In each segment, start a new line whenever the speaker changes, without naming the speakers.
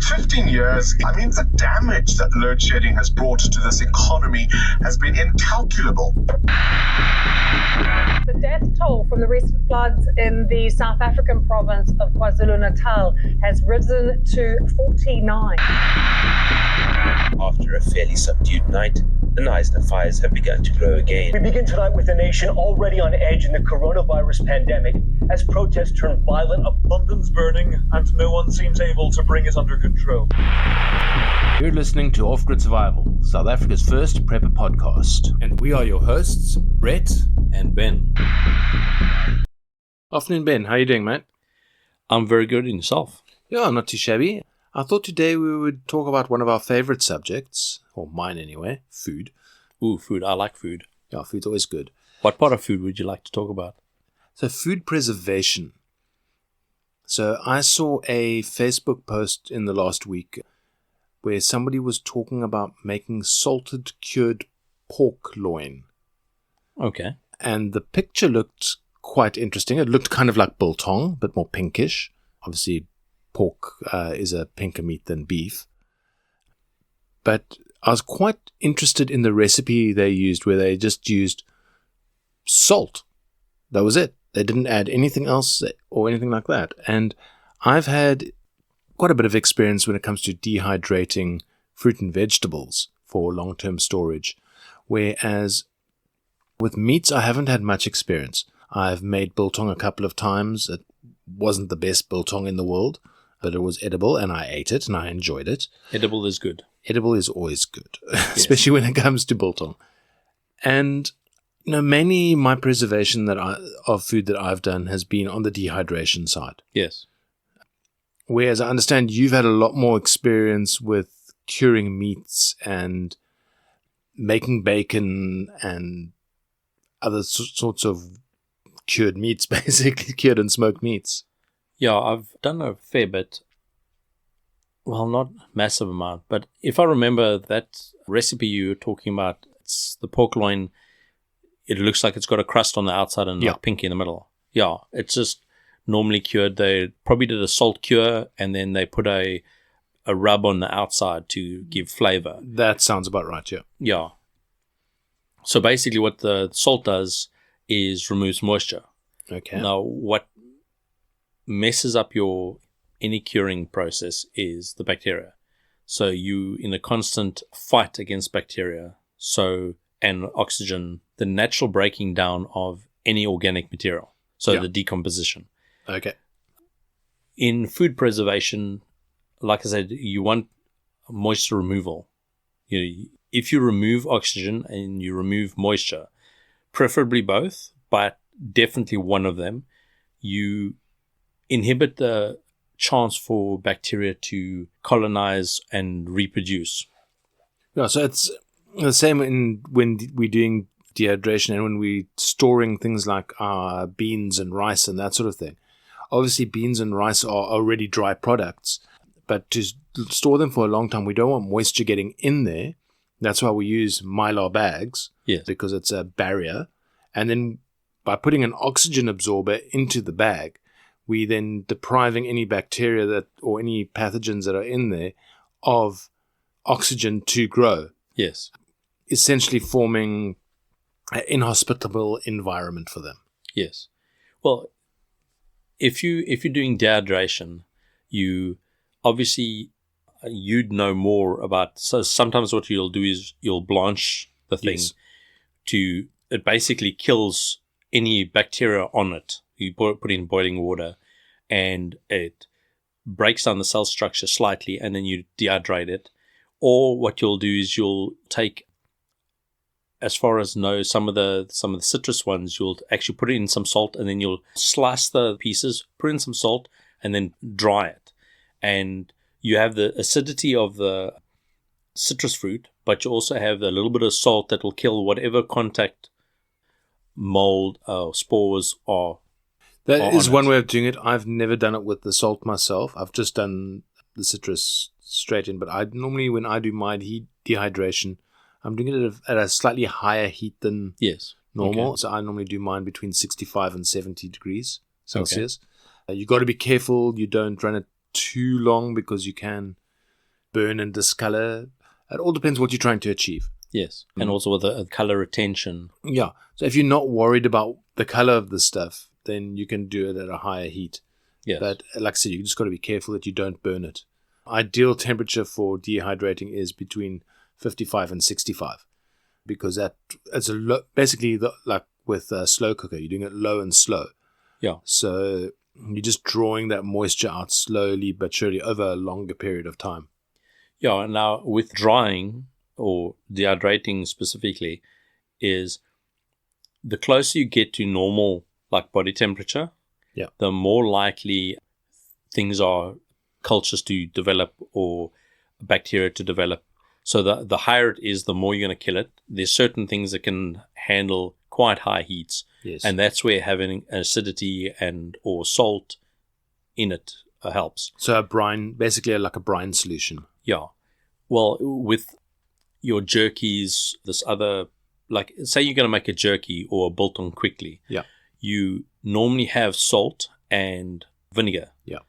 15 years, the damage that load shedding has brought to this economy has been incalculable.
The death toll from the recent floods in the South African province of KwaZulu-Natal has risen to 49.
After a fairly subdued night, the Knysna fires have begun to grow again.
We begin tonight with a nation already on edge in the coronavirus pandemic as protests turn violent.
London's burning and no one seems able to bring it under control.
You're listening to Off-Grid Survival, South Africa's first prepper podcast.
And we are your hosts, Brett and Ben.
Afternoon, Ben. How are you doing, mate?
I'm very good. In yourself?
Yeah, not too shabby. I thought today we would talk about one of our favorite subjects, or mine anyway, food.
Ooh, food. I like food.
Yeah, food's always good.
What part of food would you like to talk about?
So, food preservation. So, I saw a Facebook post in the last week where somebody was talking about making salted cured pork loin.
Okay.
And the picture looked quite interesting. It looked kind of like biltong, but more pinkish. Obviously, pork is a pinker meat than beef. But I was quite interested in the recipe they used, where they just used salt. That was it. They didn't add anything else or anything like that. And I've had quite a bit of experience when it comes to dehydrating fruit and vegetables for long-term storage, whereas with meats, I haven't had much experience. I've made biltong a couple of times. It wasn't the best biltong in the world, but it was edible, and I ate it, and I enjoyed it.
Edible is good.
Edible is always good, especially when it comes to biltong. And mainly my preservation of food that I've done has been on the dehydration side.
Yes.
Whereas I understand you've had a lot more experience with curing meats and making bacon and other sorts of cured meats, basically cured and smoked meats.
Yeah, I've done a fair bit. Well, not massive amount, but if I remember that recipe you were talking about, it's the pork loin. It looks like it's got a crust on the outside and like pink in the middle. Yeah, it's just normally cured. They probably did a salt cure and then they put a rub on the outside to give flavor.
That sounds about right, yeah.
Yeah. So basically what the salt does is removes moisture.
Okay.
Now, what messes up any curing process is the bacteria. So you in a constant fight against bacteria. And oxygen, the natural breaking down of any organic material. So the decomposition.
Okay.
In food preservation, like I said, you want moisture removal. If you remove oxygen and you remove moisture, preferably both, but definitely one of them, you inhibit the chance for bacteria to colonize and reproduce.
Yeah, so it's the same when we're doing dehydration and when we're storing things like beans and rice and that sort of thing. Obviously, beans and rice are already dry products, but to store them for a long time, we don't want moisture getting in there. That's why we use Mylar bags, because it's a barrier. And then by putting an oxygen absorber into the bag, we then depriving any bacteria or any pathogens that are in there of oxygen to grow.
Yes.
Essentially forming an inhospitable environment for them.
Yes. Well, if you're doing dehydration, you'd know more about. So sometimes what you'll do is you'll blanch the thing it basically kills any bacteria on it. You put in boiling water, and it breaks down the cell structure slightly, and then you dehydrate it. Or what you'll do is you'll take, as far as some of the citrus ones, you'll actually put it in some salt, and then you'll slice the pieces, put in some salt, and then dry it. And you have the acidity of the citrus fruit, but you also have a little bit of salt that will kill whatever contact mold or spores are.
That is one way of doing it. I've never done it with the salt myself. I've just done the citrus straight in. But when I do my dehydration, I'm doing it at a slightly higher heat than normal. Okay. So I normally do mine between 65 and 70 degrees Celsius. Okay. You got to be careful you don't run it too long because you can burn and discolor. It all depends what you're trying to achieve.
Yes. And also with the color retention.
Yeah. So if you're not worried about the color of the stuff, then you can do it at a higher heat.
Yes.
But like I said, you just got to be careful that you don't burn it. Ideal temperature for dehydrating is between 55 and 65, because that it's basically like with a slow cooker, you're doing it low and slow.
Yeah.
So you're just drawing that moisture out slowly but surely over a longer period of time.
Yeah. Now with drying or dehydrating specifically, is the closer you get to normal, like body temperature, the more likely things are cultures to develop or bacteria to develop. So the higher it is, the more you're going to kill it. There's certain things that can handle quite high heats.
Yes.
And that's where having acidity or salt in it helps.
So a brine, basically like a brine solution.
Yeah. Well, with your jerkies, this other, like say you're going to make a jerky or a biltong quickly.
Yeah.
You normally have salt and vinegar.
Yeah.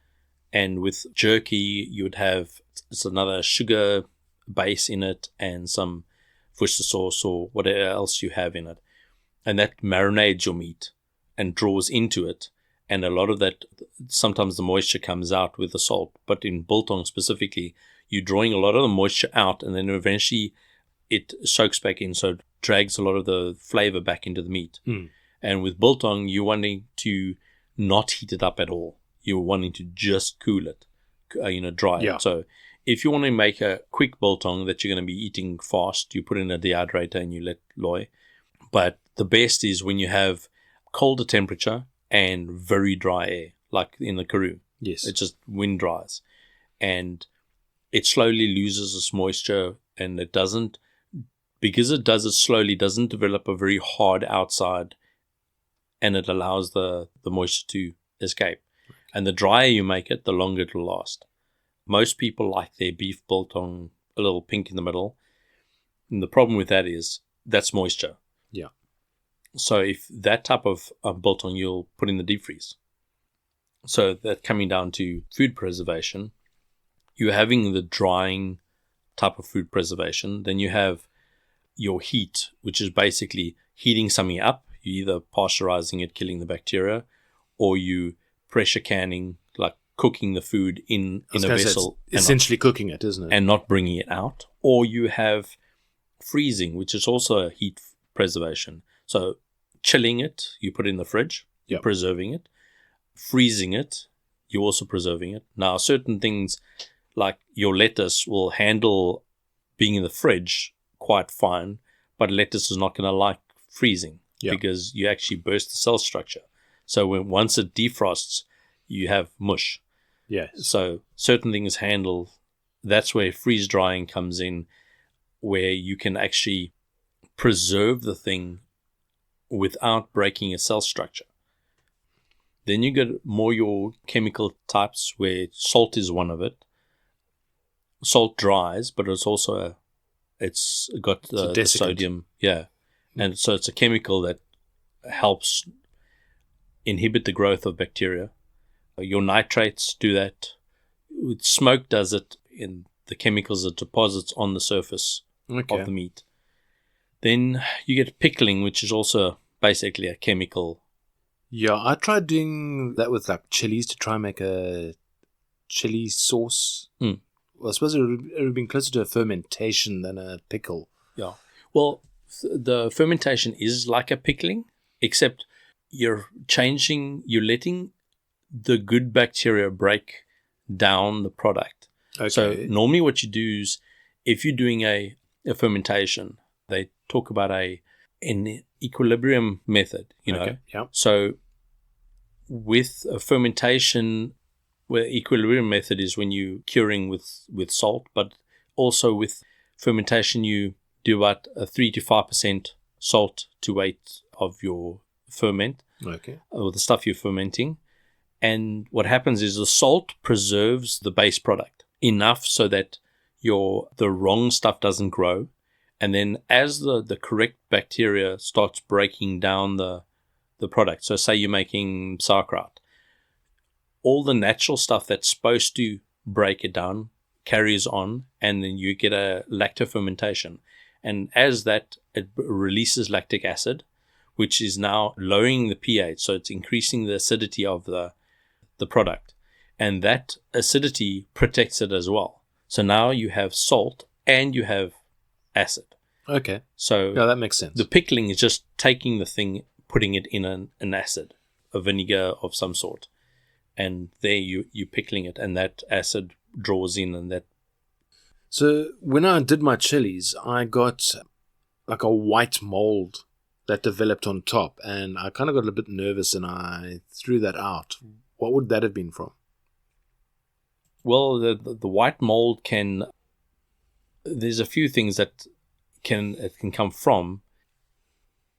And with jerky, you would have another sugar base in it and some Worcester sauce or whatever else you have in it. And that marinades your meat and draws into it. And a lot of that, sometimes the moisture comes out with the salt. But in biltong specifically, you're drawing a lot of the moisture out and then eventually it soaks back in. So it drags a lot of the flavor back into the meat.
Mm.
And with biltong, you're wanting to not heat it up at all. You're wanting to just cool it, dry it. So if you want to make a quick biltong that you're going to be eating fast, you put in a dehydrator and you let loy. But the best is when you have colder temperature and very dry air, like in the Karoo.
Yes.
It just wind dries. And it slowly loses its moisture, and it doesn't, because it does it slowly, doesn't develop a very hard outside, and it allows the moisture to escape. And the drier you make it, the longer it will last. Most people like their beef biltong a little pink in the middle. And the problem with that is that's moisture.
Yeah.
So if that type of biltong, you'll put in the deep freeze. So that coming down to food preservation, you're having the drying type of food preservation. Then you have your heat, which is basically heating something up. You're either pasteurizing it, killing the bacteria, or you pressure canning, like cooking the food in a vessel.
Essentially cooking it, isn't it?
And not bringing it out. Or you have freezing, which is also a heat preservation. So chilling it, you put it in the fridge, you're preserving it. Freezing it, you're also preserving it. Now, certain things like your lettuce will handle being in the fridge quite fine, but lettuce is not going to like freezing because you actually burst the cell structure. So once it defrosts, you have mush.
Yes.
So certain things handle, that's where freeze drying comes in, where you can actually preserve the thing without breaking a cell structure. Then you get more your chemical types, where salt is one of it. Salt dries, but it's also it's got the sodium. Yeah. And so it's a chemical that helps inhibit the growth of bacteria. Your nitrates do that. Smoke does it in the chemicals it deposits on the surface of the meat. Then you get pickling, which is also basically a chemical.
Yeah, I tried doing that with like chilies to try and make a chili sauce.
Mm.
Well, I suppose it would have been closer to a fermentation than a pickle.
Yeah. Well, the fermentation is like a pickling, except you're letting the good bacteria break down the product.
Okay.
So normally what you do is, if you're doing a fermentation, they talk about an equilibrium method,
Okay. Yeah.
So with a fermentation, where equilibrium method is when you're curing with salt, but also with fermentation, you do about a 3 to 5% salt to weight of your ferment, or the stuff you're fermenting. And what happens is the salt preserves the base product enough so that the wrong stuff doesn't grow. And then as the correct bacteria starts breaking down the product, so say you're making sauerkraut, all the natural stuff that's supposed to break it down carries on, and then you get a lactofermentation. And as that, it releases lactic acid, which is now lowering the pH, so it's increasing the acidity of the product. And that acidity protects it as well. So now you have salt and you have acid.
Okay.
So
yeah, that makes sense.
The pickling is just taking the thing, putting it in an acid, a vinegar of some sort. And there you're pickling it, and that acid draws in, and that.
So when I did my chilies, I got like a white mold that developed on top, and I kind of got a bit nervous and I threw that out. What would that have been from?
Well, the white mold can. There's a few things that it can come from,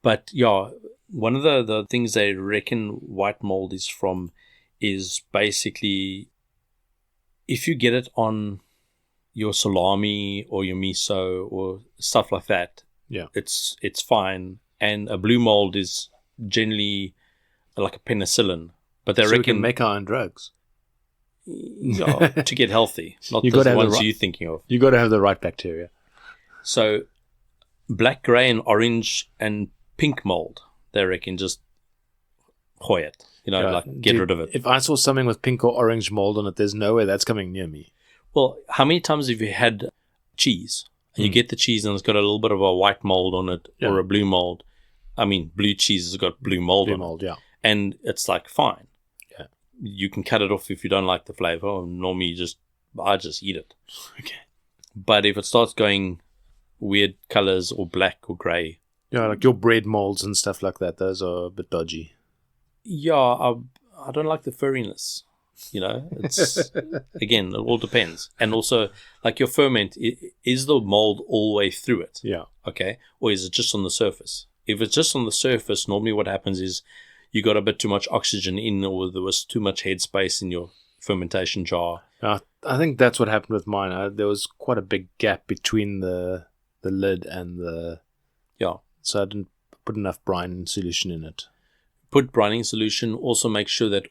but yeah, one of the things they reckon white mold is from is basically if you get it on your salami or your miso or stuff like that.
Yeah,
it's fine. And a blue mold is generally like a penicillin, but they
so
reckon
we can make our own drugs.
Yeah, to get healthy, not
You
the
gotta have
ones
the right-
you're thinking of.
You got to have the right bacteria.
So, black, grey, and orange and pink mold, they reckon just hoy it.
Yeah,
Get
dude,
rid of it.
If I saw something with pink or orange mold on it, there's no way that's coming near me.
Well, how many times have you had cheese? And you get the cheese and it's got a little bit of a white mold on it or a blue mold. I mean, blue cheese has got blue mold
Blue
on
mold,
it.
yeah.
And it's like, fine.
Yeah.
You can cut it off if you don't like the flavor. Normally, I just eat it.
Okay.
But if it starts going weird colors or black or grey,
Yeah, like your bread molds and stuff like that, those are a bit dodgy.
yeah, I don't like the furriness. It's again, it all depends. And also, like your ferment, is the mold all the way through it?
Yeah.
Okay, or is it just on the surface? If it's just on the surface, normally what happens is you got a bit too much oxygen in, or there was too much headspace in your fermentation jar.
I think that's what happened with mine. There was quite a big gap between the lid and the...
Yeah.
So I didn't put enough brine solution in it.
Put brining solution. Also make sure that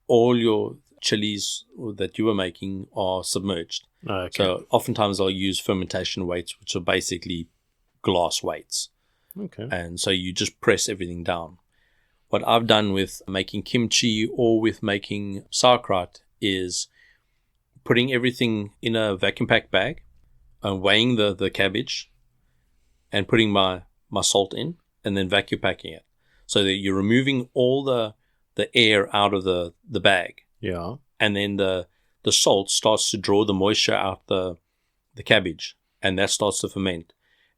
all your chilies that you were making are submerged.
Okay.
So oftentimes I'll use fermentation weights, which are basically glass weights.
Okay.
And so you just press everything down. What I've done with making kimchi or with making sauerkraut is putting everything in a vacuum pack bag and weighing the cabbage and putting my salt in and then vacuum packing it. So that you're removing all the air out of the bag.
Yeah.
And then the salt starts to draw the moisture out the cabbage, and that starts to ferment.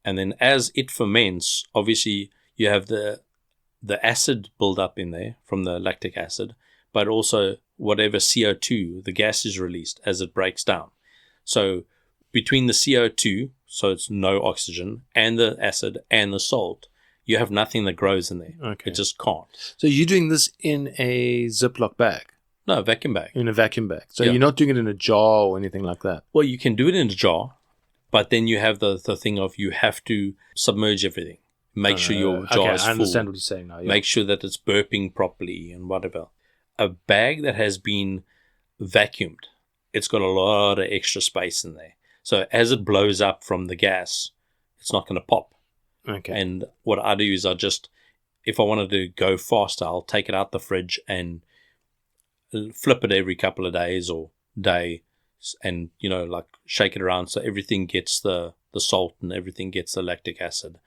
And then as it ferments, obviously you have the acid build up in there from the lactic acid, but also whatever CO2, the gas is released as it breaks down. So between the CO2, so it's no oxygen, and the acid and the salt, you have nothing that grows in there.
Okay.
It just can't.
So you're doing this in a Ziploc bag?
No, vacuum bag.
In a vacuum bag. So
Yeah.
you're not doing it in a jar or anything like that?
Well, you can do it in a jar, but then you have the thing of you have to submerge everything. Make sure your jar
okay,
is
I
full.
understand what you're saying now. Yeah.
Make sure that it's burping properly and whatever. A bag that has been vacuumed, it's got a lot of extra space in there. So as it blows up from the gas, it's not going to pop.
Okay.
And what I do is if I wanted to go faster, I'll take it out the fridge and flip it every couple of days or day and, like shake it around so everything gets the salt and everything gets the lactic acid.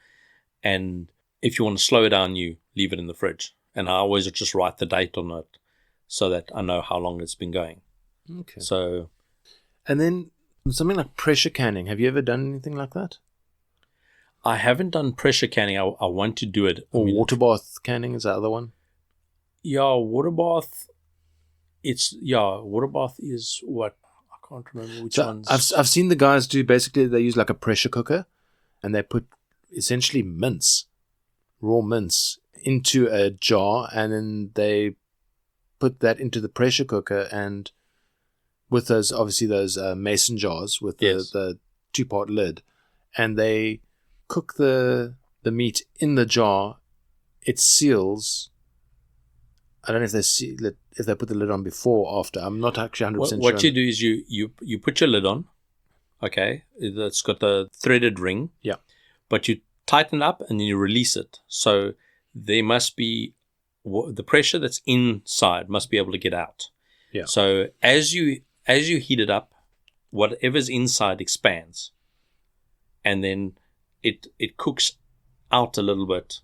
And if you want to slow it down, you leave it in the fridge. And I always just write the date on it so that I know how long it's been going.
Okay.
So,
And then something like pressure canning. Have you ever done anything like that?
I haven't done pressure canning. I want to do it.
Or water bath canning is the other one?
Yeah, water bath. Water bath is what? I can't remember which ones.
I've seen the guys do, basically they use like a pressure cooker and they put essentially raw mince into a jar, and then they put that into the pressure cooker, and with those mason jars with the 2-part lid, and they cook the meat in the jar. It seals. I don't know if they put the lid on before or after. I'm not actually 100% sure.
What you do is you put your lid on, okay, that's got the threaded ring.
Yeah.
But you tighten it up and then you release it. So there must be the pressure that's inside must be able to get out.
Yeah.
So as you heat it up, whatever's inside expands, and then it cooks out a little bit.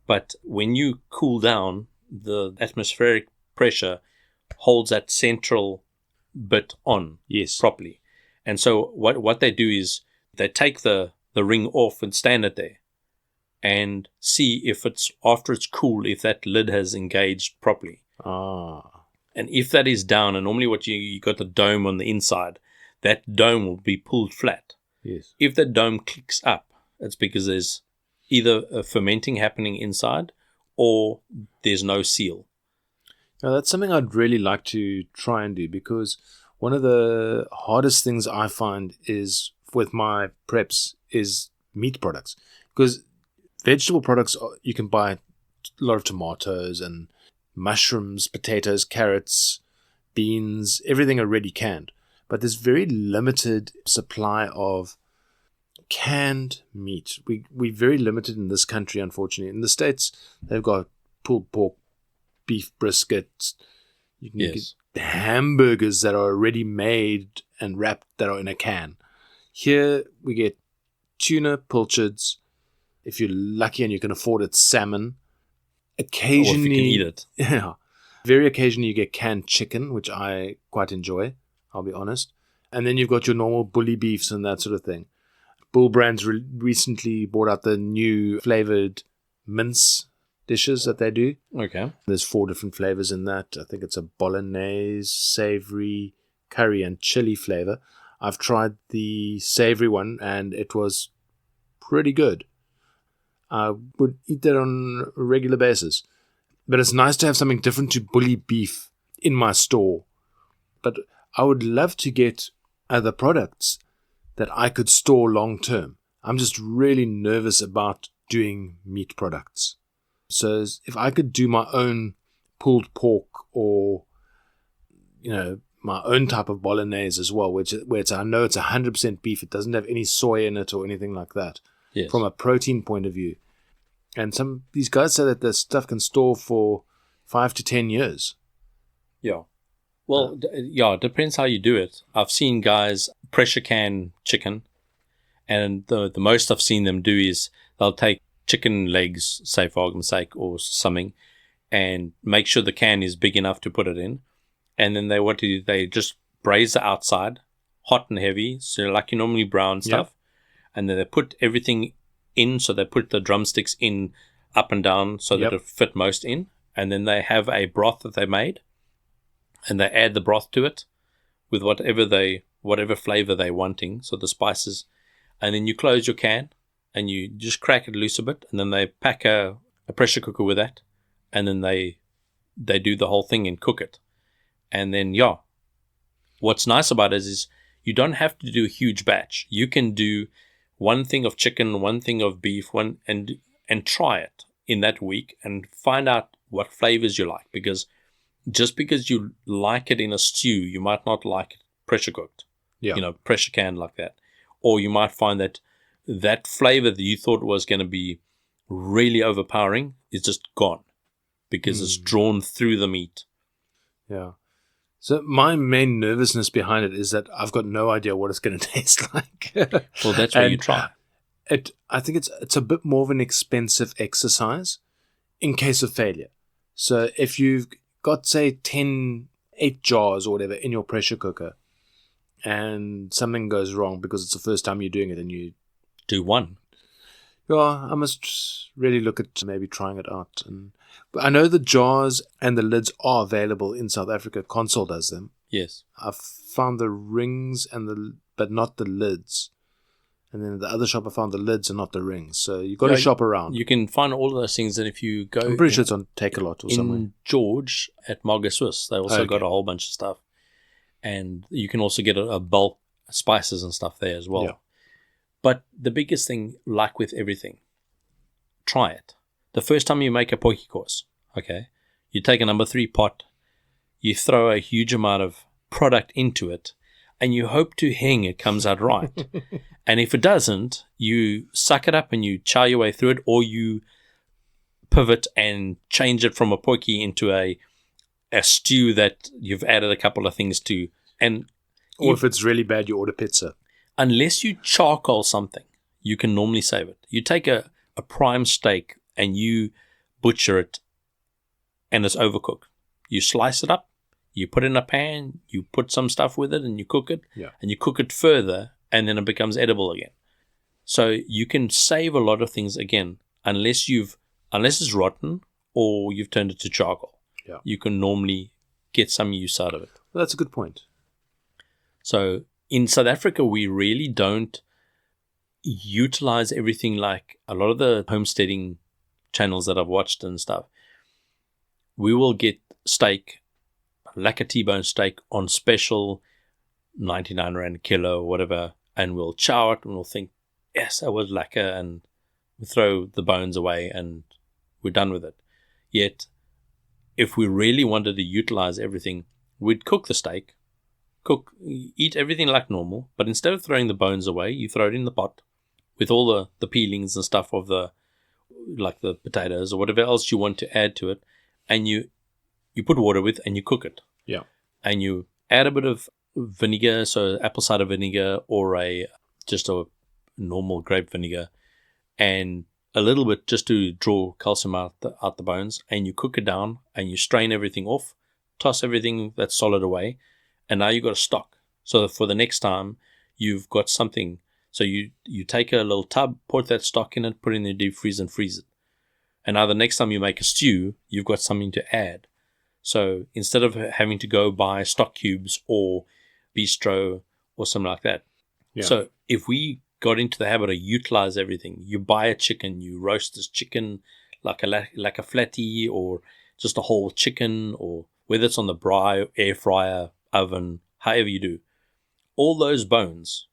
But when you cool down, the atmospheric pressure holds that central bit on properly. And so what they do is they take the ring off and stand it there and see if it's, after it's cool, if that lid has engaged properly. And if that is down, and normally what you got the dome on the inside, that dome will be pulled flat.
Yes.
If the dome clicks up, it's because there's either a fermenting happening inside or there's no seal.
Now, that's something I'd really like to try and do, because one of the hardest things I find is with my preps is meat products. Because vegetable products, you can buy a lot of tomatoes and mushrooms, potatoes, carrots, beans, everything already canned. But there's very limited supply of canned meat. We're very limited in this country, unfortunately. In the States, they've got pulled pork, beef brisket. You can get hamburgers that are already made and wrapped that are in a can. Here we get tuna, pilchards. If you're lucky and you can afford it, salmon. Occasionally,
or if you can eat it.
Yeah. Very occasionally you get canned chicken, which I quite enjoy, I'll be honest. And then you've got your normal bully beefs and that sort of thing. Bull Brands recently brought out the new flavored mince dishes that they do.
Okay.
There's 4 different flavors in that. I think it's a bolognese, savory, curry, and chili flavor. I've tried the savory one and it was pretty good. I would eat that on a regular basis. But it's nice to have something different to bully beef in my store. But I would love to get other products that I could store long term. I'm just really nervous about doing meat products. So if I could do my own pulled pork or, my own type of bolognese as well, where I know it's 100% beef, it doesn't have any soy in it or anything like that.
Yes.
From a protein point of view. And these guys say that the stuff can store for 5 to 10 years.
Yeah. Well, it depends how you do it. I've seen guys pressure can chicken, and the most I've seen them do is they'll take chicken legs, say for argument's sake, or something, and make sure the can is big enough to put it in. And then they just braise the outside, hot and heavy, so like you normally brown stuff. Yep. And then they put everything in, so they put the drumsticks in up and down so that it fit most in. And then they have a broth that they made, and they add the broth to it with whatever flavor they're wanting, so the spices. And then you close your can, and you just crack it loose a bit, and then they pack a pressure cooker with that, and then they do the whole thing and cook it. And then, what's nice about it is you don't have to do a huge batch. You can do one thing of chicken, one thing of beef, and try it in that week and find out what flavors you like. Because just because you like it in a stew, you might not like it pressure cooked. Yeah. Pressure canned like that. Or you might find that flavor that you thought was going to be really overpowering is just gone because it's drawn through the meat.
Yeah. So my main nervousness behind it is that I've got no idea what it's going to taste like.
Well, that's where you try.
I think it's a bit more of an expensive exercise in case of failure. So if you've got, say, 8 jars or whatever in your pressure cooker and something goes wrong because it's the first time you're doing it and you
do one.
Yeah, I must really look at maybe trying it out. But I know the jars and the lids are available in South Africa. Consol does them.
Yes.
I've found the rings but not the lids. And then at the other shop I found the lids and not the rings. So you've got to shop around.
You can find all of those things, and if you go...
I'm pretty sure it's on Take-A-Lot or somewhere.
In George at Marga Swiss, they also got a whole bunch of stuff. And you can also get a bulk spices and stuff there as well. Yeah. But the biggest thing, like with everything, try it. The first time you make a poke course, okay, you take a number 3 pot, you throw a huge amount of product into it and you hope to hang it comes out right. And if it doesn't, you suck it up and you chow your way through it, or you pivot and change it from a potjie into a stew that you've added a couple of things to.
Or if it's really bad, you order pizza.
Unless you charcoal something, you can normally save it. You take a prime steak and you butcher it, and it's overcooked. You slice it up, you put it in a pan, you put some stuff with it, and you cook it, and you cook it further, and then it becomes edible again. So you can save a lot of things again, unless it's rotten or you've turned it to charcoal.
Yeah.
You can normally get some use out of it.
Well, that's a good point.
So in South Africa, we really don't utilize everything like a lot of the homesteading channels that I've watched and stuff. We will get steak, like a T-bone steak on special, 99 Rand a kilo or whatever, and we'll chow it and we'll think, yes, that was lekker, and we throw the bones away and we're done with it. Yet, if we really wanted to utilize everything, we'd cook the steak, eat everything like normal, but instead of throwing the bones away, you throw it in the pot with all the peelings and stuff of the potatoes or whatever else you want to add to it, and you put water with and you cook it.
Yeah.
And you add a bit of vinegar, so apple cider vinegar or just a normal grape vinegar, and a little bit just to draw calcium out the bones, and you cook it down and you strain everything off, toss everything that's solid away, and now you've got a stock. So for the next time, you've got something. So you take a little tub, put that stock in it, put it in the deep freeze and freeze it. And now the next time you make a stew, you've got something to add. So instead of having to go buy stock cubes or bistro or something like that. Yeah. So if we got into the habit of utilize everything, you buy a chicken, you roast this chicken like a flatty or just a whole chicken, or whether it's on the braai, air fryer, oven, however you do, all those bones,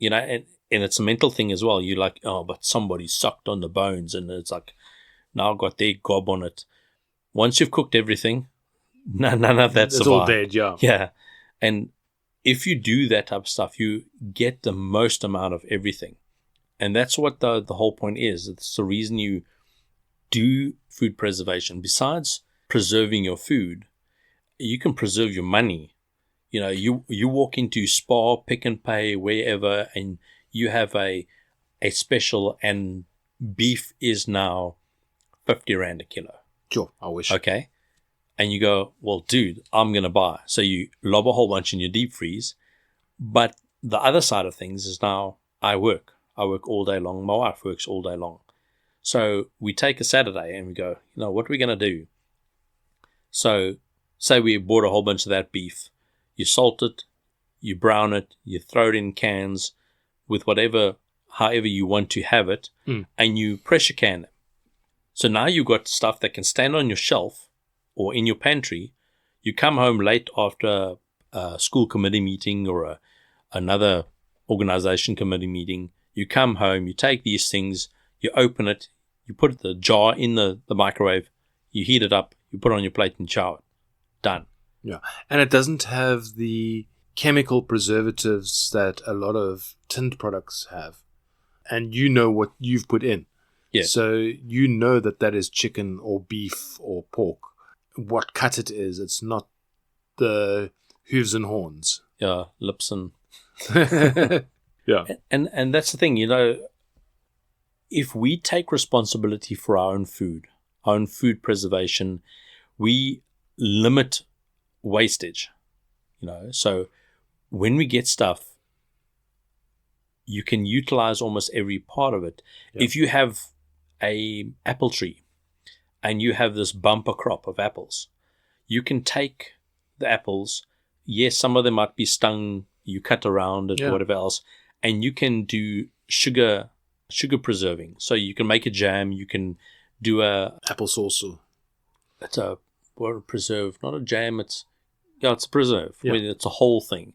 and it's a mental thing as well. You're like, oh, but somebody sucked on the bones, and it's like, now I've got their gob on it. Once you've cooked everything, none of that survives.
It's all dead, yeah.
Yeah. And if you do that type of stuff, you get the most amount of everything. And that's what the whole point is. It's the reason you do food preservation. Besides preserving your food, you can preserve your money. You walk into Spar, Pick n Pay, wherever, and you have a special, and beef is now 50 Rand a kilo.
Sure, I wish.
Okay. And you go, well, dude, I'm going to buy. So you lob a whole bunch in your deep freeze. But the other side of things is now I work. I work all day long. My wife works all day long. So we take a Saturday and we go, what are we going to do? So say we bought a whole bunch of that beef. You salt it, you brown it, you throw it in cans with however you want to have it, and you pressure can them. So now you've got stuff that can stand on your shelf or in your pantry. You come home late after a school committee meeting or another organization committee meeting. You come home, you take these things, you open it, you put the jar in the microwave, you heat it up, you put it on your plate and chow it. Done.
Yeah. And it doesn't have the chemical preservatives that a lot of tinned products have. And you know what you've put in.
Yeah.
So you know that is chicken or beef or pork. What cut it is. It's not the hooves and horns.
Yeah, lips and...
Yeah.
And that's the thing, if we take responsibility for our own food preservation, we limit wastage, So when we get stuff, you can utilize almost every part of it. Yeah. If you have a apple tree and you have this bumper crop of apples, you can take the apples. Yes, some of them might be stung. You cut around it or whatever else, and you can do sugar preserving. So you can make a jam. You can do a
apple sauce.
It's a preserve, not a jam. It's a preserve.
Yeah.
It's a whole thing.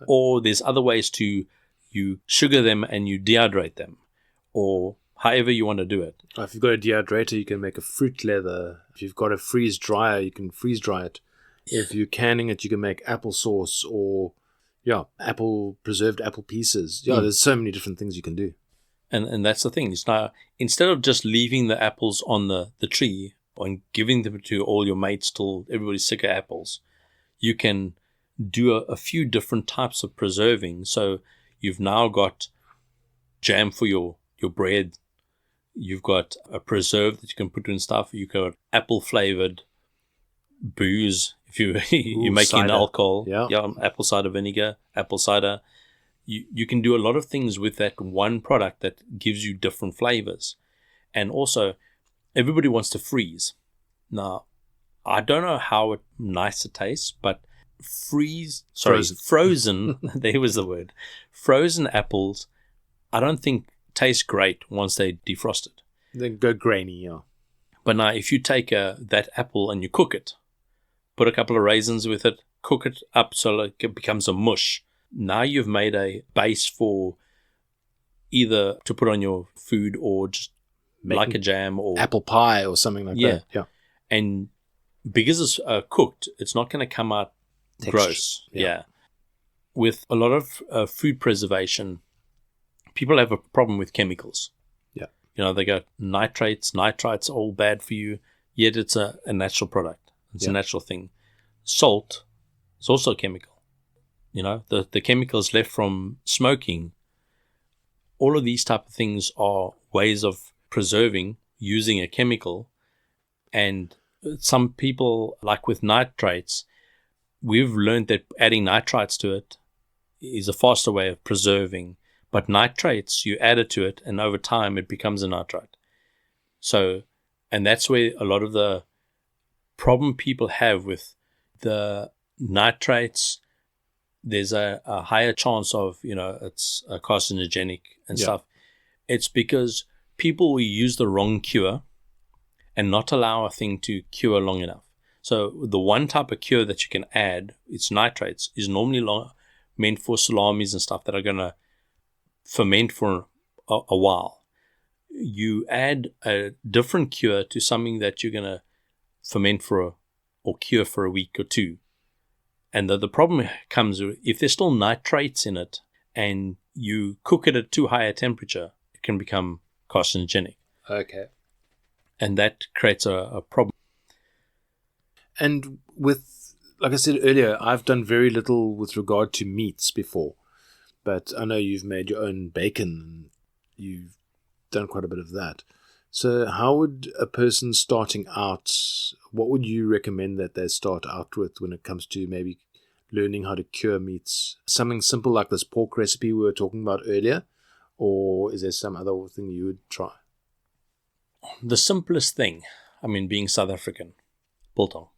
Or there's other ways you sugar them and you dehydrate them, or however you want to do it.
If you've got a dehydrator, you can make a fruit leather. If you've got a freeze dryer, you can freeze dry it. If you're canning it, you can make applesauce, or Yeah, preserved apple pieces. Yeah, there's so many different things you can do.
And that's the thing. It's now, instead of just leaving the apples on the tree and giving them to all your mates till everybody's sick of apples, you can do a few different types of preserving. So you've now got jam for your bread. You've got a preserve that you can put in stuff. You've got apple flavored booze. If you're making an alcohol, apple cider vinegar, apple cider. You can do a lot of things with that one product that gives you different flavors. And also, everybody wants to freeze. Now, I don't know how nice it tastes, but frozen, there was the word. Frozen apples, I don't think taste great once they're defrosted.
They go grainy, yeah.
But now, if you take that apple and you cook it, put a couple of raisins with it, cook it up so it becomes a mush. Now you've made a base for either to put on your food or just like a jam or
apple pie or something like that. Yeah.
And because it's cooked, it's not going to come out gross. Yeah. With a lot of food preservation, people have a problem with chemicals.
Yeah.
They got nitrates are all bad for you, yet it's a natural product. It's a natural thing. Salt is also a chemical. The chemicals left from smoking. All of these type of things are ways of preserving using a chemical. And some people, like with nitrates, we've learned that adding nitrites to it is a faster way of preserving. But nitrates, you add it to it, and over time it becomes a nitrate. So, and that's where a lot of the problem people have with the nitrates. There's a higher chance of, it's carcinogenic and stuff. It's because people will use the wrong cure and not allow a thing to cure long enough. So the one type of cure that you can add, it's nitrates, is normally meant for salamis and stuff that are going to ferment for a while. You add a different cure to something that you're going to ferment or cure for a week or two. And the problem comes if there's still nitrates in it and you cook it at too high a temperature, it can become carcinogenic.
Okay.
And that creates a problem.
And like I said earlier, I've done very little with regard to meats before. But I know you've made your own bacon and you've done quite a bit of that. So how would a person starting out, what would you recommend that they start out with when it comes to maybe learning how to cure meats? Something simple like this pork recipe we were talking about earlier? Or is there some other thing you would try?
The simplest thing, being South African, biltong.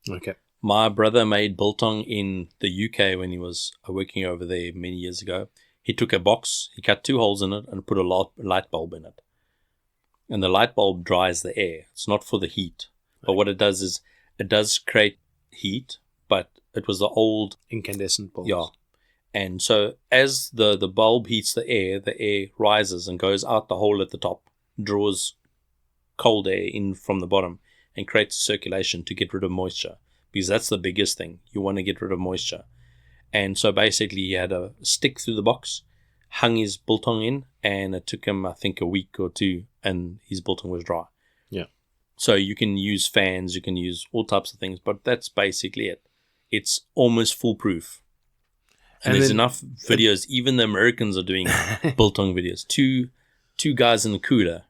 Okay.
My brother made biltong in the UK when he was working over there many years ago. He took a box, he cut 2 holes in it and put a light bulb in it. And the light bulb dries the air. It's not for the heat. But what it does is it does create heat, but it was the old
incandescent bulbs.
Yeah. And so as the bulb heats the air rises and goes out the hole at the top, draws cold air in from the bottom and creates circulation to get rid of moisture. Because that's the biggest thing. You want to get rid of moisture. And so basically he had a stick through the box, hung his biltong in, and it took him, I think, a week or two, and his biltong was dry.
Yeah.
So you can use fans, you can use all types of things, but that's basically it. It's almost foolproof. And there's enough videos, even the Americans are doing biltong videos. Two guys in the cooler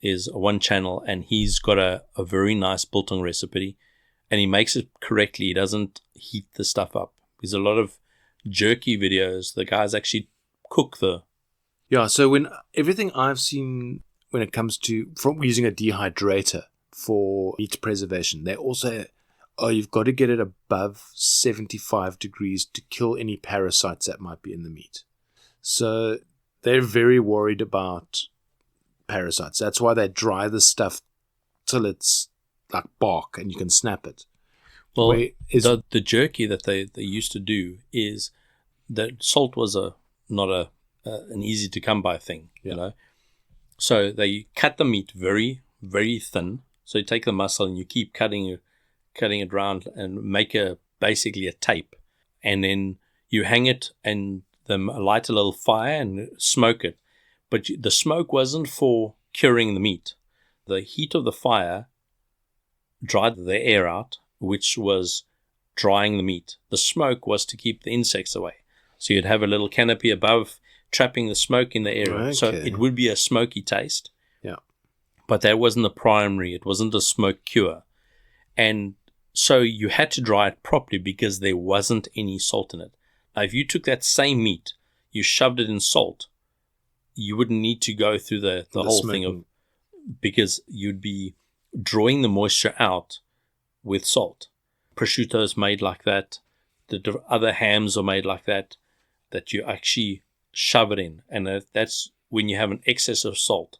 is one channel, and he's got a very nice biltong recipe, and he makes it correctly. He doesn't heat the stuff up. There's a lot of jerky videos. The guys actually cook the...
Yeah, so when everything I've seen when it comes to from using a dehydrator for meat preservation, they also... you've got to get it above 75 degrees to kill any parasites that might be in the meat. So they're very worried about parasites. That's why they dry the stuff till it's like bark and you can snap it.
Well, the jerky that they used to do is that salt was not an easy to come by thing, you know. So they cut the meat very, very thin. So you take the muscle and you keep cutting it round and make basically a tape. And then You hang it and then light a little fire and smoke it. But the smoke wasn't for curing the meat. The heat of the fire dried the air out, which was drying the meat. The smoke was to keep the insects away. So you'd have a little canopy above trapping the smoke in the area.
Okay.
So it would be a smoky taste.
Yeah.
But that wasn't the primary. It wasn't a smoke cure. And so you had to dry it properly because there wasn't any salt in it. Now, if you took that same meat, you shoved it in salt, you wouldn't need to go through the whole
smoking.
thing of, because you'd be drawing the moisture out with salt. Prosciutto is made like that. The other hams are made like that you actually shove it in. And that's when you have an excess of salt.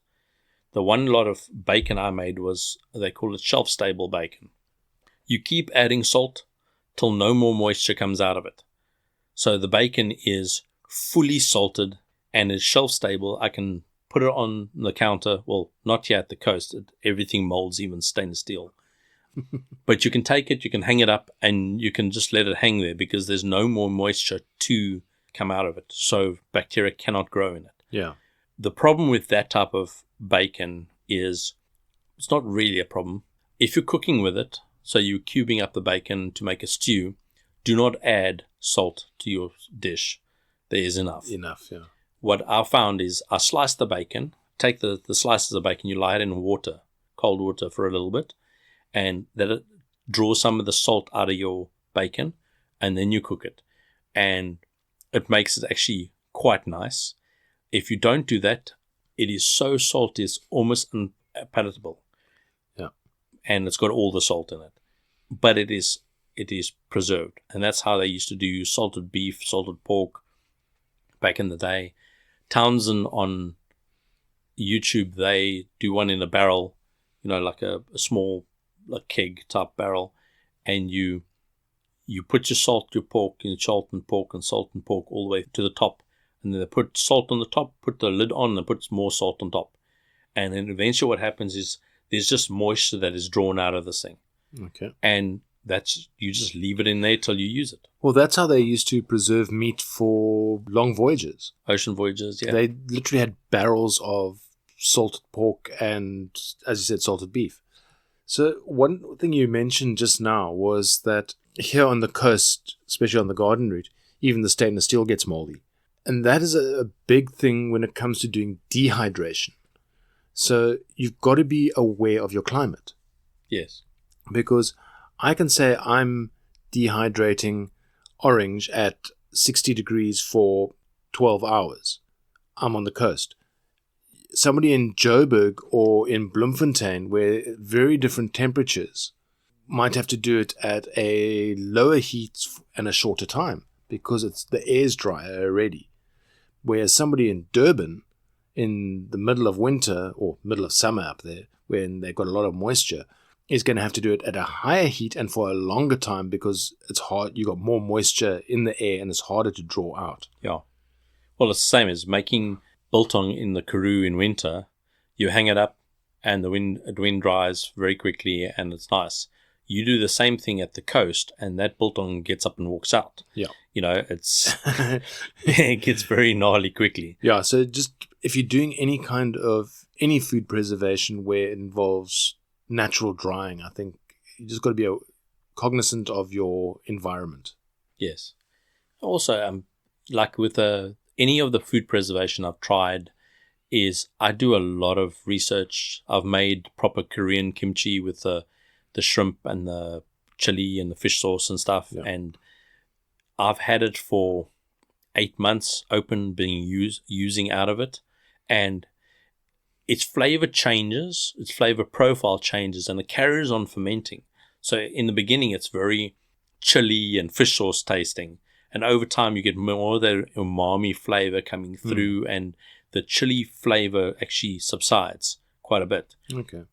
The one lot of bacon I made was, they call it shelf-stable bacon. You keep adding salt till no more moisture comes out of it. So the bacon is fully salted and is shelf-stable. I can put it on the counter. Well, not here at the coast. Everything molds, even stainless steel. But you can take it, you can hang it up, and you can just let it hang there because there's no more moisture to come out of it. So bacteria cannot grow in it.
Yeah.
The problem with that type of bacon is, it's not really a problem. If you're cooking with it, so you're cubing up the bacon to make a stew, do not add salt to your dish. There is enough.
Enough, yeah.
What I found is I slice the bacon, take the slices of bacon, you lie it in water, cold water for a little bit, and let it draw some of the salt out of your bacon, and then you cook it. And it makes it actually quite nice. If you don't do that, it is so salty, it's almost unpalatable.
Yeah.
And it's got all the salt in it. But it is preserved. And that's how they used to do salted beef, salted pork back in the day. Townsend on YouTube, they do one in a barrel, like a small keg type barrel, and you put your salt, your pork, and salt and pork all the way to the top, and then they put salt on the top, put the lid on, and put more salt on top, and then eventually what happens is there's just moisture that is drawn out of this thing.
Okay.
And you just leave it in there till you use it.
Well, that's how they used to preserve meat for long voyages.
Ocean voyages, yeah.
They literally had barrels of salted pork and, as you said, salted beef. So one thing you mentioned just now was that here on the coast, especially on the garden route, even the stainless steel gets moldy. And that is a big thing when it comes to doing dehydration. So you've got to be aware of your climate.
Yes.
Because I can say I'm dehydrating orange at 60 degrees for 12 hours. I'm on the coast. Somebody in Joburg or in Bloemfontein, where very different temperatures, might have to do it at a lower heat and a shorter time because the air's drier already. Whereas somebody in Durban, in the middle of winter or middle of summer up there, when they've got a lot of moisture, is going to have to do it at a higher heat and for a longer time because it's hard. You got more moisture in the air and it's harder to draw out.
Yeah. Well, it's the same as making biltong in the Karoo in winter. You hang it up and the wind dries very quickly and it's nice. You do the same thing at the coast and that biltong gets up and walks out.
Yeah.
It gets very gnarly quickly.
Yeah. So just if you're doing any food preservation where it involves natural drying, I think you just got to be cognizant of your environment.
Yes. Also, like with any of the food preservation I've tried is I do a lot of research. I've made proper Korean kimchi with the shrimp and the chili and the fish sauce and stuff. Yeah. And I've had it for 8 months open, using out of it. And its flavor changes, its flavor profile changes, and it carries on fermenting. So in the beginning, it's very chili and fish sauce tasting. And over time, you get more of the umami flavor coming through, and the chili flavor actually subsides quite a bit.
Okay.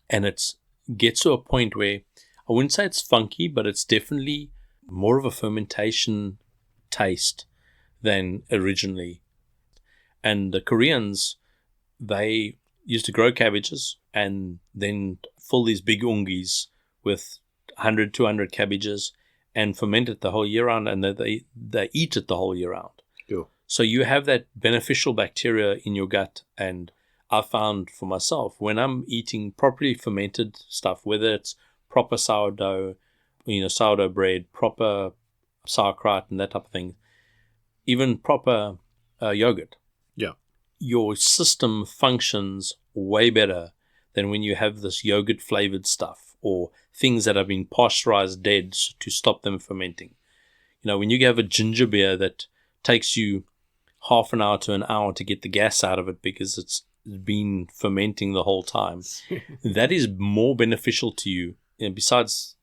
And it gets to a point where I wouldn't say it's funky, but it's definitely more of a fermentation taste than originally. And the Koreans, they used to grow cabbages and then fill these big ungis with 100, 200 cabbages and ferment it the whole year round, and they eat it the whole year round.
Cool.
So you have that beneficial bacteria in your gut. And I found for myself, when I'm eating properly fermented stuff, whether it's proper sourdough, sourdough bread, proper sauerkraut and that type of thing, even proper yogurt,
Yeah.
your system functions way better than when you have this yogurt flavored stuff or things that have been pasteurized dead to stop them fermenting. When you have a ginger beer that takes you half an hour to an hour to get the gas out of it because it's been fermenting the whole time, that is more beneficial to you, besides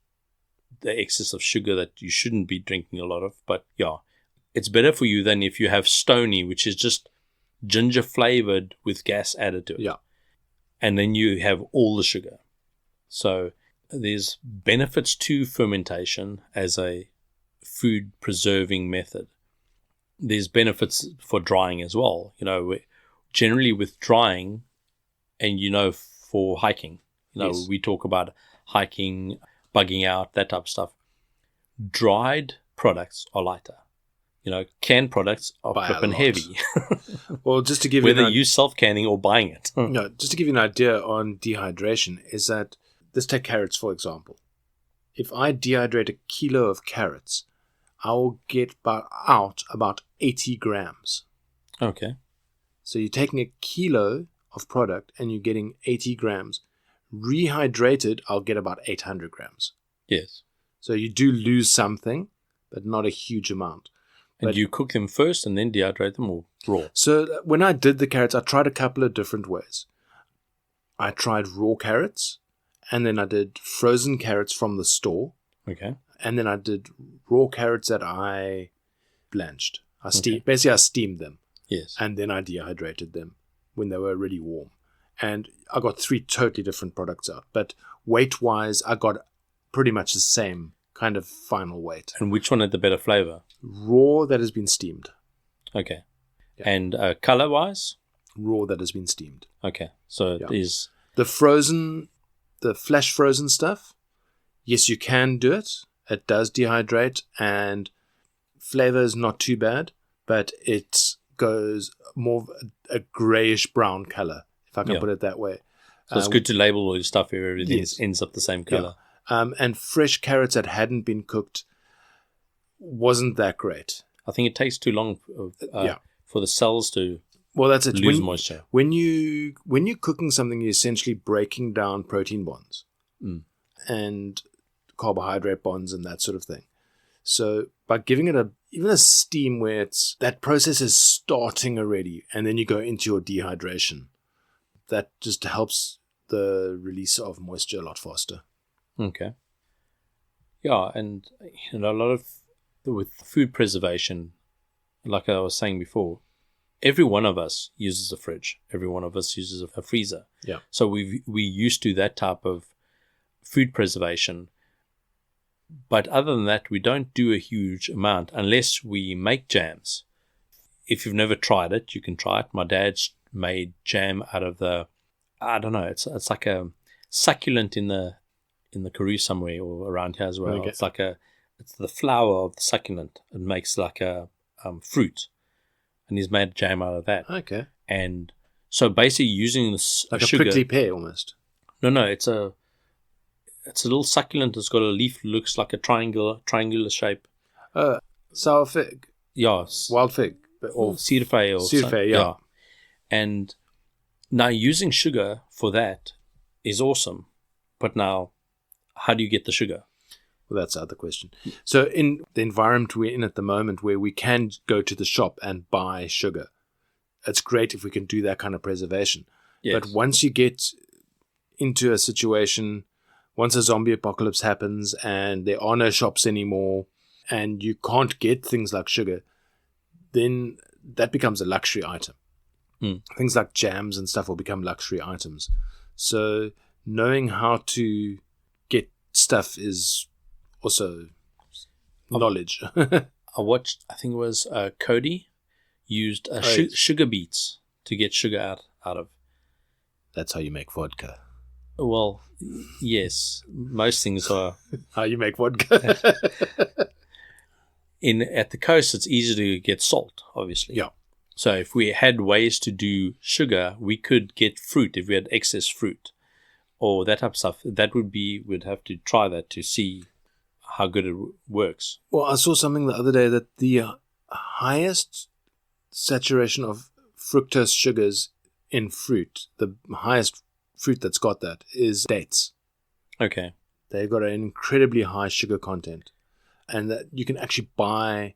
the excess of sugar that you shouldn't be drinking a lot of. But yeah, it's better for you than if you have Stony, which is just ginger flavored with gas added to it.
Yeah.
And then you have all the sugar. So there's benefits to fermentation as a food preserving method. There's benefits for drying as well. Generally with drying, and for hiking,
Yes.
we talk about hiking, bugging out, that type of stuff. Dried products are lighter. Canned products are
By a
flippin'
lot.
heavy.
Well, just to give you
Whether you self-canning or buying it.
no, just to give you an idea on dehydration, is that let's take carrots for example. If I dehydrate a kilo of carrots, I will get out about 80 grams.
Okay.
So you're taking a kilo of product and you're getting 80 grams. Rehydrated, I'll get about 800 grams.
Yes.
So you do lose something, but not a huge amount.
And
But-
you cook them first and then dehydrate them, or raw?
So when I did the carrots, I tried a couple of different ways. I tried raw carrots, and then I did frozen carrots from the store,
Okay.
and then I did raw carrots that I blanched. I
Okay.
Basically I steamed them,
Yes.
and then I dehydrated them when they were already warm. And I got 3 totally different products out. But weight-wise, I got pretty much the same kind of final weight.
And which one had the better flavor?
Raw that has been steamed.
Okay.
Yeah.
And color-wise?
Raw that has been steamed.
Okay. So
Yeah.
it is...
The flash frozen stuff, yes, you can do it. It does dehydrate, and flavor is not too bad, but it goes more of a grayish brown color, if I can
Yeah.
put it that way.
So it's good to label all your stuff if everything
Yes.
ends up the same color.
And fresh carrots that hadn't been cooked wasn't that great.
I think it takes too long for the cells to
Well, that's it.
lose moisture.
When you're cooking something, you're essentially breaking down protein bonds and carbohydrate bonds and that sort of thing. So by giving it even a steam where that process is starting already, and then you go into your dehydration, that just helps the release of moisture a lot faster.
Okay. Yeah, and a lot of with food preservation, like I was saying before, every one of us uses a fridge. Every one of us uses a freezer.
Yeah.
So we used to that type of food preservation. But other than that, we don't do a huge amount unless we make jams. If you've never tried it, you can try it. My dad's made jam out of I don't know, it's like a succulent in the Karoo somewhere or around here as well.
Okay.
It's the flower of the succulent. It makes like a fruit, and he's made jam out of that.
Okay.
And so basically using this
Like
sugar,
a prickly pear almost.
No, it's a little succulent. It's got a leaf, looks like a triangular shape.
Sour fig.
Yeah,
Wild fig. Or
Cedarfay or
Cedarfay, yeah.
And now using sugar for that is awesome. But now, how do you get the sugar?
Well, that's the other question. So in the environment we're in at the moment, where we can go to the shop and buy sugar, it's great if we can do that kind of preservation.
Yes.
But once you get into a situation, once a zombie apocalypse happens and there are no shops anymore and you can't get things like sugar, then that becomes a luxury item. Things like jams and stuff will become luxury items. So knowing how to get stuff is also knowledge.
I watched, I think it was Cody used sugar beets to get sugar out of.
That's how you make vodka.
Well, yes, most things are.
How you make vodka.
At the coast, it's easy to get salt, obviously.
Yeah.
So if we had ways to do sugar, we could get fruit if we had excess fruit or that type of stuff. We'd have to try that to see how good it works.
Well, I saw something the other day that the highest saturation of fructose sugars in fruit, the highest fruit that's got that, is dates.
Okay.
They've got an incredibly high sugar content. And that you can actually buy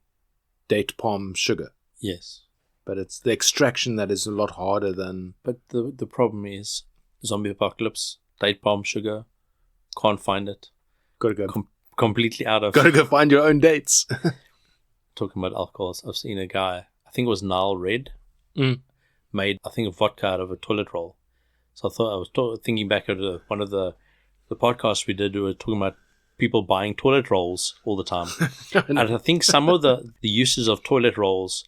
date palm sugar.
Yes.
But it's the extraction that is a lot harder than...
But the problem is zombie apocalypse, date palm sugar, can't find it.
Got to go.
Completely out of...
Got to go find your own dates.
Talking about alcohols, I've seen a guy, I think it was Nile Red, made, I think, a vodka out of a toilet roll. So I was thinking back at one of the podcasts we did, we were talking about people buying toilet rolls all the time. And I think some of the uses of toilet rolls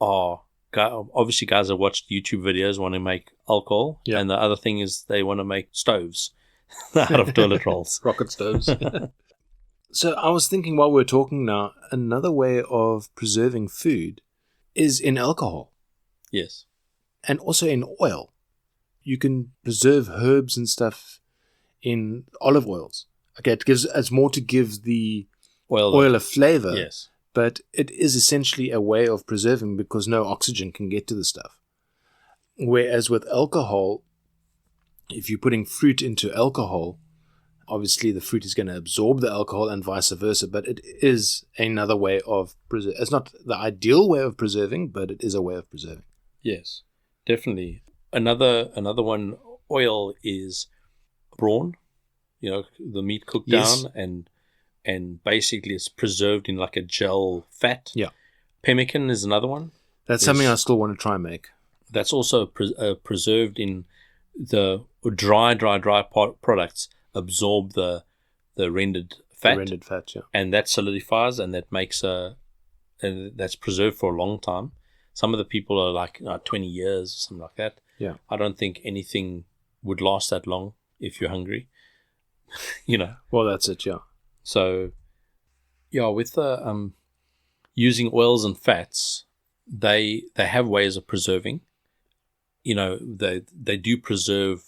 are, obviously guys that watched YouTube videos want to make alcohol.
Yeah.
And the other thing is they want to make stoves out of toilet rolls.
Rocket stoves. So I was thinking while we're talking now, another way of preserving food is in alcohol.
Yes.
And also in oil. You can preserve herbs and stuff in olive oils. Okay, it's more to give the oil a flavor.
Yes.
But it is essentially a way of preserving because no oxygen can get to the stuff. Whereas with alcohol, if you're putting fruit into alcohol, obviously the fruit is going to absorb the alcohol and vice versa, but it is another way of preserving. It's not the ideal way of preserving, but it is a way of preserving.
Yes, definitely. Another one, oil, is brawn. You know, the meat cooked down and basically it's preserved in like a gel fat.
Yeah.
Pemmican is another one.
That's something I still want to try and make.
That's also preserved in the dry products absorb the rendered fat.
The rendered fat, yeah.
And that solidifies and that makes and that's preserved for a long time. Some of the people are like 20 years or something like that.
Yeah.
I don't think anything would last that long if you're hungry. You know.
Well, that's it, yeah.
So, yeah, with using oils and fats, they have ways of preserving. You know, they do preserve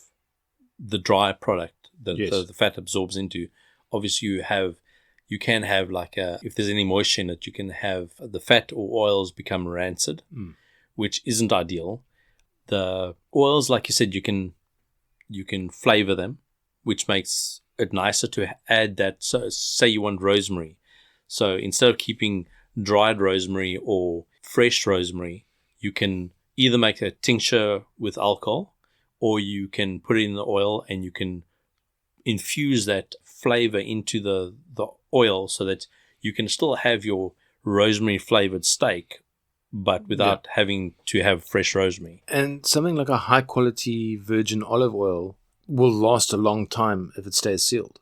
the dry product that the fat absorbs into. Obviously, you can have like if there's any moisture in it, you can have the fat or oils become rancid, which isn't ideal. The oils, like you said, you can flavor them, which makes it nicer to add that. So say you want rosemary. So instead of keeping dried rosemary or fresh rosemary, you can either make a tincture with alcohol or you can put it in the oil and you can infuse that flavor into the oil so that you can still have your rosemary flavored steak, but without having to have fresh rosemary.
And something like a high quality virgin olive oil will last a long time if it stays sealed.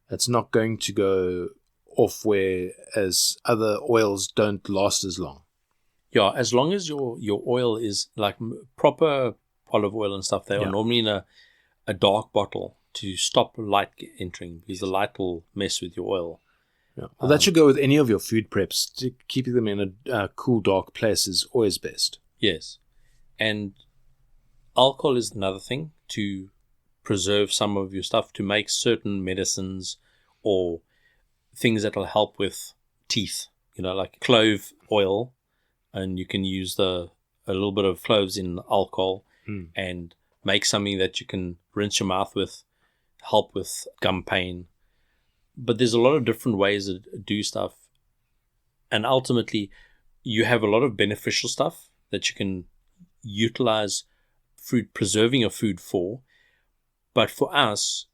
It's not going to go off whereas other oils don't last as long.
Yeah, as long as your oil is like proper olive oil and stuff, they are normally in a dark bottle to stop light entering because the light will mess with your oil.
Yeah. Well, that should go with any of your food preps. To keep them in a cool, dark place is always best.
Yes. And alcohol is another thing to preserve some of your stuff, to make certain medicines or things that will help with teeth, you know, like clove oil, and you can use a little bit of cloves in alcohol and make something that you can rinse your mouth with, help with gum pain. But there's a lot of different ways to do stuff, and ultimately you have a lot of beneficial stuff that you can utilize preserving your food for. But for us,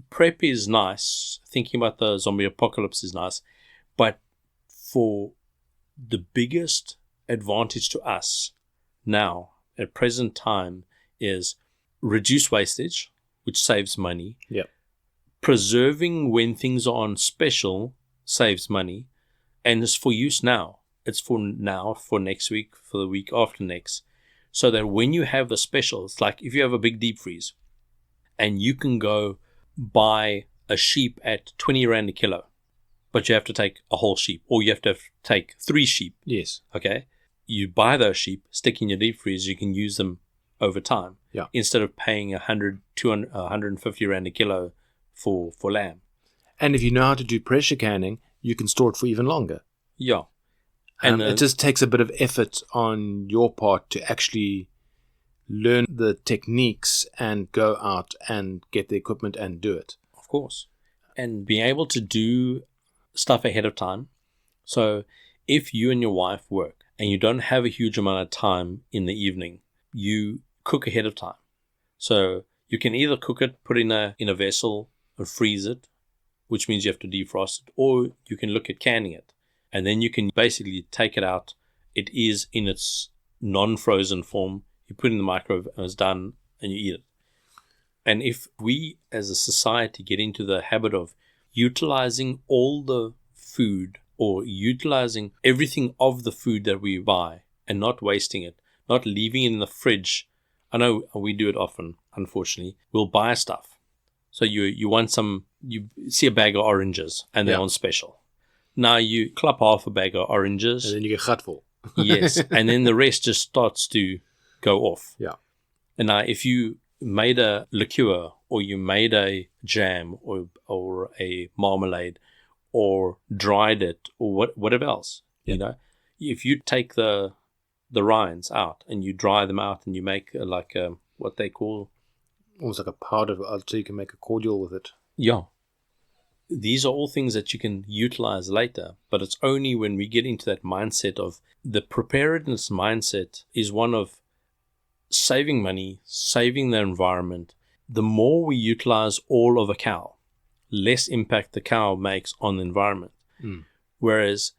prep is nice. Thinking about the zombie apocalypse is nice. But for the biggest advantage to us now, at present time, is reduce wastage, which saves money.
Yeah.
Preserving when things are on special saves money. And it's for use now. It's for now, for next week, for the week after next. So that when you have the specials, like if you have a big deep freeze, and you can go buy a sheep at 20 Rand a kilo, but you have to take a whole sheep, or you have to take 3 sheep.
Yes.
Okay. You buy those sheep, stick in your deep freeze, you can use them over time.
Yeah.
Instead of paying 100, 200, 150 Rand a kilo for lamb.
And if you know how to do pressure canning, you can store it for even longer.
Yeah.
And it just takes a bit of effort on your part to actually learn the techniques and go out and get the equipment and do it.
Of course. And being able to do stuff ahead of time. So if you and your wife work and you don't have a huge amount of time in the evening, you cook ahead of time. So you can either cook it, put in a vessel and freeze it, which means you have to defrost it, or you can look at canning it. And then you can basically take it out. It is in its non-frozen form. You put it in the microwave and it's done and you eat it. And if we as a society get into the habit of utilizing all the food or utilizing everything of the food that we buy and not wasting it, not leaving it in the fridge. I know we do it often, unfortunately. We'll buy stuff. So you want you see a bag of oranges and they're on special. Now you clap half a bag of oranges.
And then you get gatvol.
Yes. And then the rest just starts to go off.
Yeah.
And now if you made a liqueur or you made a jam or a marmalade or dried it or whatever else, you know, if you take the rinds out and you dry them out and you make what they call
almost like a powder, so you can make a cordial with it.
Yeah. These are all things that you can utilize later, but it's only when we get into that mindset of the preparedness mindset is one of saving money, saving the environment. The more we utilize all of a cow, less impact the cow makes on the environment. Whereas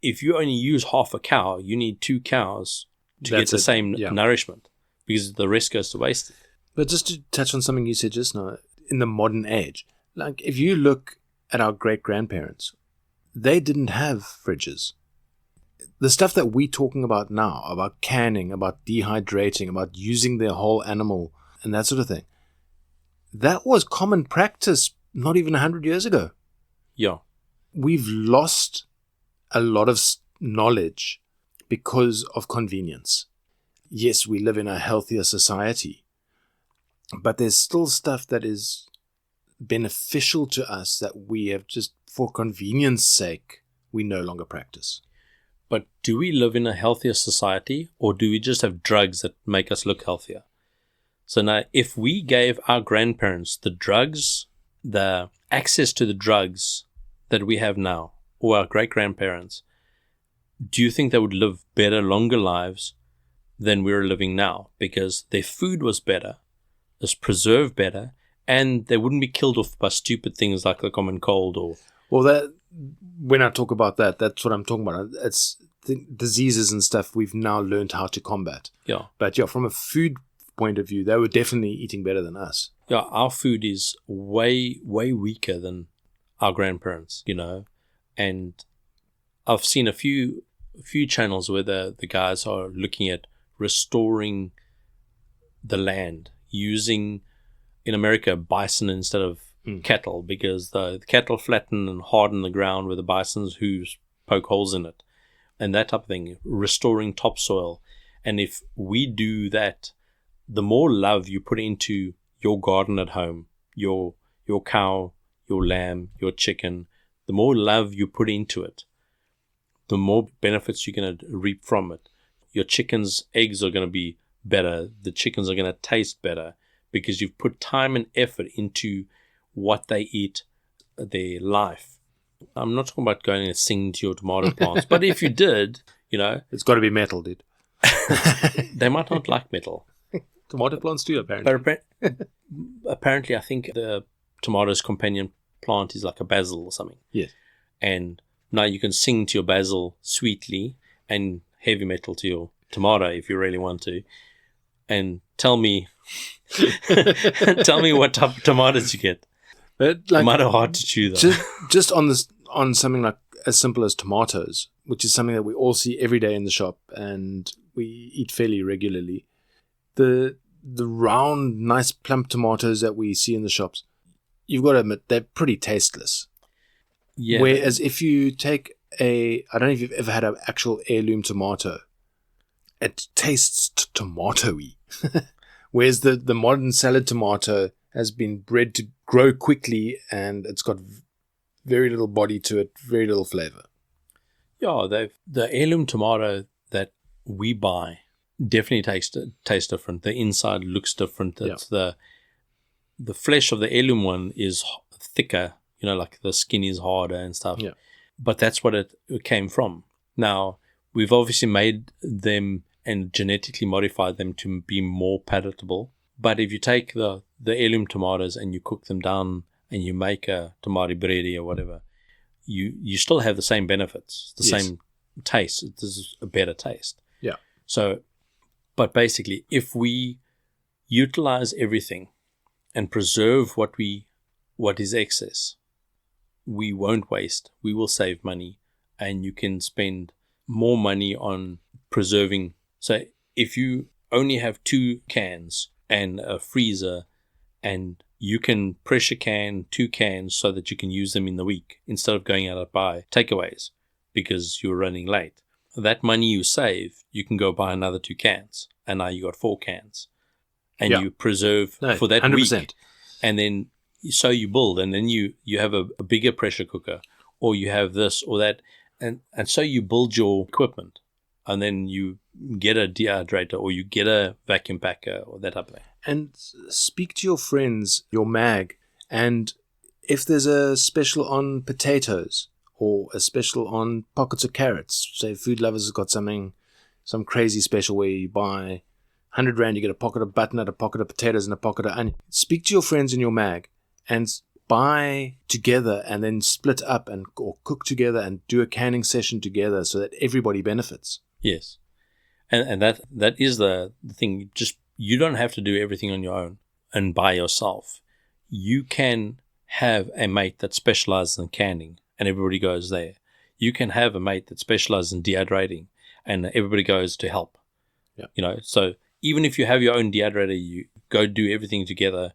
if you only use half a cow, you need 2 cows to get the same nourishment because the rest goes to waste.
But just to touch on something you said just now, in the modern age, like if you look at our great-grandparents, they didn't have fridges. The stuff that we're talking about now, about canning, about dehydrating, about using their whole animal and that sort of thing, that was common practice not even 100 years ago.
Yeah.
We've lost a lot of knowledge because of convenience. Yes, we live in a healthier society, but there's still stuff that is beneficial to us that we have just, for convenience sake, we no longer practice.
But do we live in a healthier society, or do we just have drugs that make us look healthier? So now, if we gave our grandparents the drugs, the access to the drugs that we have now, or our great-grandparents, do you think they would live better, longer lives than we're living now? Because their food was better, was preserved better, and they wouldn't be killed off by stupid things like the common cold or...
Well, that when I talk about that, that's what I'm talking about. It's the diseases and stuff we've now learned how to combat.
Yeah.
But yeah, from a food point of view, they were definitely eating better than us.
Yeah, our food is way, way weaker than our grandparents, you know. And I've seen a few channels where the guys are looking at restoring the land, using, in America, bison instead of cattle, because the cattle flatten and harden the ground where the bison's hooves poke holes in it, and that type of thing, restoring topsoil. And if we do that, the more love you put into your garden at home, your cow, your lamb, your chicken, the more love you put into it, the more benefits you're going to reap from it. Your chicken's eggs are going to be better. The chickens are going to taste better because you've put time and effort into what they eat, their life. I'm not talking about going and singing to your tomato plants, but if you did, you know...
It's got to be metal, dude.
They might not like metal.
Tomato plants do, apparently.
But apparently, I think the tomato's companion plant is like a basil or something.
Yes.
And now you can sing to your basil sweetly and heavy metal to your tomato if you really want to. And tell me what type of tomatoes you get.
But like,
might have hard to chew though.
Just on something like as simple as tomatoes, which is something that we all see every day in the shop and we eat fairly regularly. The the round, nice plump tomatoes that we see in the shops, you've got to admit, they're pretty tasteless.
Yeah.
Whereas if you take I don't know if you've ever had an actual heirloom tomato, it tastes tomatoey. Whereas the modern salad tomato has been bred to grow quickly and it's got very little body to it, very little flavor.
Yeah, the heirloom tomato that we buy definitely tastes different. The inside looks different. It's the flesh of the heirloom one is thicker, like the skin is harder and stuff.
Yeah.
But that's what it came from. Now, we've obviously made them and genetically modified them to be more palatable. But if you take the heirloom tomatoes and you cook them down and you make a tomato bready or whatever, you still have the same benefits, the same taste. This is a better taste.
Yeah.
So, but basically, if we utilize everything and preserve what is excess, we won't waste. We will save money, and you can spend more money on preserving. So, if you only have 2 cans and a freezer, and you can pressure can 2 cans so that you can use them in the week instead of going out and buy takeaways because you're running late. That money you save, you can go buy another 2 cans, and now you got 4 cans, and you preserve for that
100%.
week. And then so you build, and then you have a bigger pressure cooker, or you have this or that, and so you build your equipment, and then you get a dehydrator or you get a vacuum packer or that type of thing.
And speak to your friends, your mag, and if there's a special on potatoes or a special on pockets of carrots, say Food Lovers has got some crazy special where you buy 100 Rand, you get a pocket of butternut, a pocket of potatoes, and a pocket of onion. Speak to your friends in your mag and buy together and then split up or cook together and do a canning session together so that everybody benefits.
Yes. And that is the thing. Just you don't have to do everything on your own and by yourself. You can have a mate that specializes in canning and everybody goes there. You can have a mate that specializes in dehydrating and everybody goes to help.
Yeah.
So even if you have your own dehydrator, you go do everything together.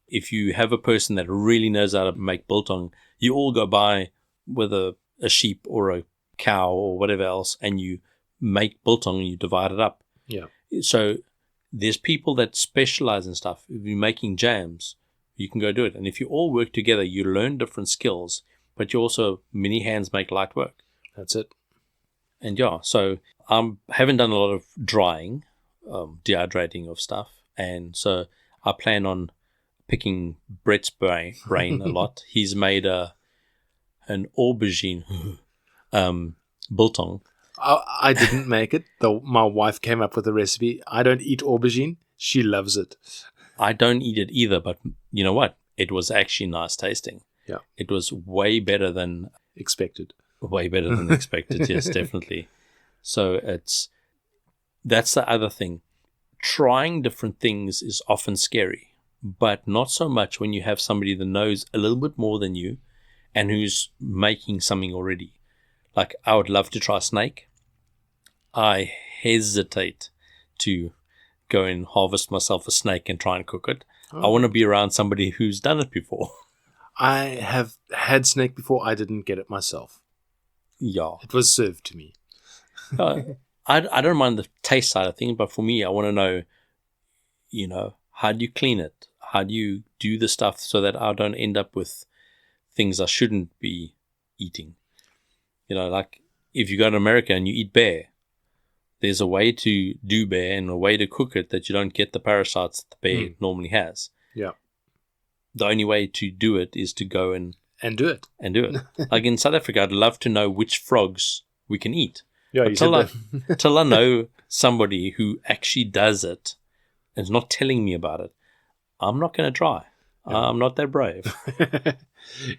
If you have a person that really knows how to make biltong, you all go buy with a sheep or a cow or whatever else, and you make biltong and you divide it up.
Yeah.
So there's people that specialize in stuff. If you're making jams, you can go do it. And if you all work together, you learn different skills, but you also, many hands make light work.
That's it.
And so I haven't done a lot of drying, dehydrating of stuff. And so I plan on picking Brett's brain a lot. He's made an aubergine biltong.
I didn't make it, though my wife came up with the recipe. I don't eat aubergine. She loves it.
I don't eat it either, but you know what? It was actually nice tasting.
Yeah.
It was way better than
expected.
Yes, definitely. So that's the other thing. Trying different things is often scary, but not so much when you have somebody that knows a little bit more than you and who's making something already. Like, I would love to try snake. I hesitate to go and harvest myself a snake and try and cook it. I want to be around somebody who's done it before.
I have had snake before. I didn't get it myself.
Yeah.
It was served to me.
I don't mind the taste side of things, but for me, I want to know, how do you clean it? How do you do the stuff so that I don't end up with things I shouldn't be eating? Like if you go to America and you eat bear, there's a way to do bear and a way to cook it that you don't get the parasites that the bear normally has.
Yeah.
The only way to do it is to go and
do it.
Like in South Africa, I'd love to know which frogs we can eat.
Yeah,
Till I know somebody who actually does it and is not telling me about it, I'm not going to try. Yeah. I'm not that brave.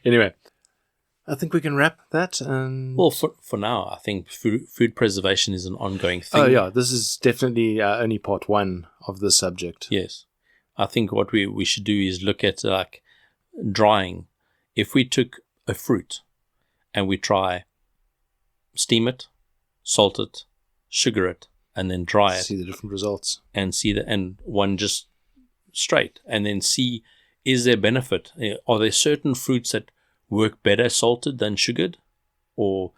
Anyway, I think we can wrap that.
Well, for now, I think food preservation is an ongoing thing.
Oh, yeah. This is definitely only part 1 of the subject.
Yes. I think what we should do is look at like drying. If we took a fruit and we try steam it, salt it, sugar it, and then dry it
See the different results.
and and one just straight, and then see, is there benefit? Are there certain fruits that work better salted than sugared, or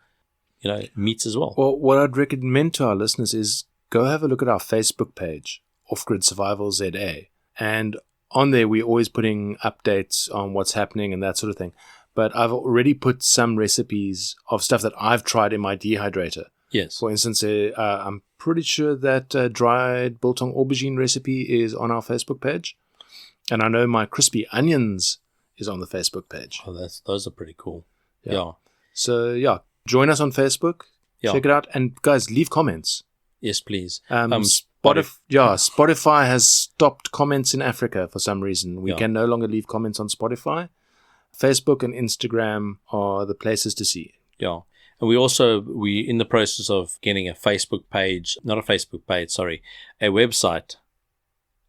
meats as well?
Well, what I'd recommend to our listeners is go have a look at our Facebook page, Off-Grid Survival ZA, and on there we're always putting updates on what's happening and that sort of thing. But I've already put some recipes of stuff that I've tried in my dehydrator.
Yes.
For instance, I'm pretty sure that dried biltong aubergine recipe is on our Facebook page. And I know my crispy onions is on the Facebook page.
Oh, those are pretty cool. Yeah.
So, join us on Facebook.
Yeah.
Check it out. And, guys, leave comments.
Yes, please.
Spotify has stopped comments in Africa for some reason. We can no longer leave comments on Spotify. Facebook and Instagram are the places to see.
Yeah. And we're in the process of getting a website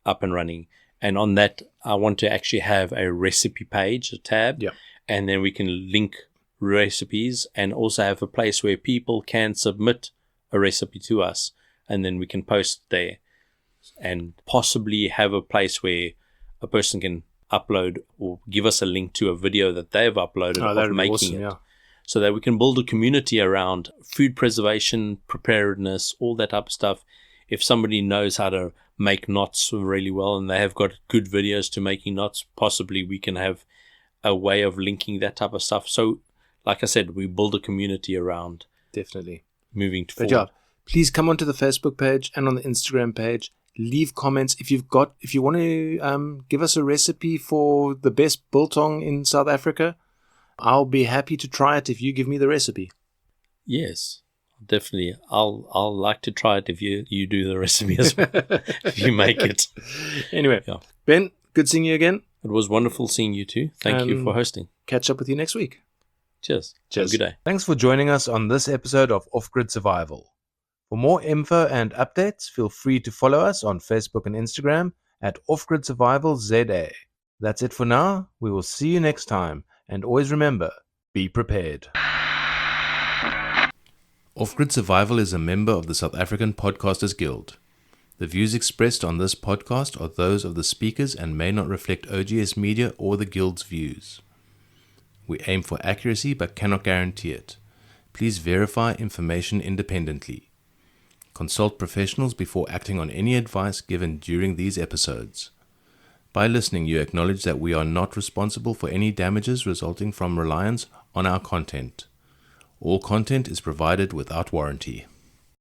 up and running. And on that, I want to actually have a recipe page, a tab, and then we can link recipes and also have a place where people can submit a recipe to us, and then we can post there, and possibly have a place where a person can upload or give us a link to a video that they've uploaded of making it. So that we can build a community around food preservation, preparedness, all that type of stuff. If somebody knows how to make knots really well and they have got good videos to making knots, possibly we can have a way of linking that type of stuff. So, like I said, we build a community around
definitely
moving forward.
But please come onto the Facebook page and on the Instagram page. Leave comments if you want to give us a recipe for the best biltong in South Africa. I'll be happy to try it if you give me the recipe.
Yes, definitely. I'll like to try it if you do the recipe as well. If you make it.
Anyway, Ben, good seeing you again.
It was wonderful seeing you too. Thank you for hosting.
Catch up with you next week.
Cheers. Have a good day.
Thanks for joining us on this episode of Off-Grid Survival. For more info and updates, feel free to follow us on Facebook and Instagram at Off-Grid Survival ZA. That's it for now. We will see you next time. And always remember, be prepared. Off-Grid Survival is a member of the South African Podcasters Guild. The views expressed on this podcast are those of the speakers and may not reflect OGS Media or the Guild's views. We aim for accuracy but cannot guarantee it. Please verify information independently. Consult professionals before acting on any advice given during these episodes. By listening, you acknowledge that we are not responsible for any damages resulting from reliance on our content. All content is provided without warranty.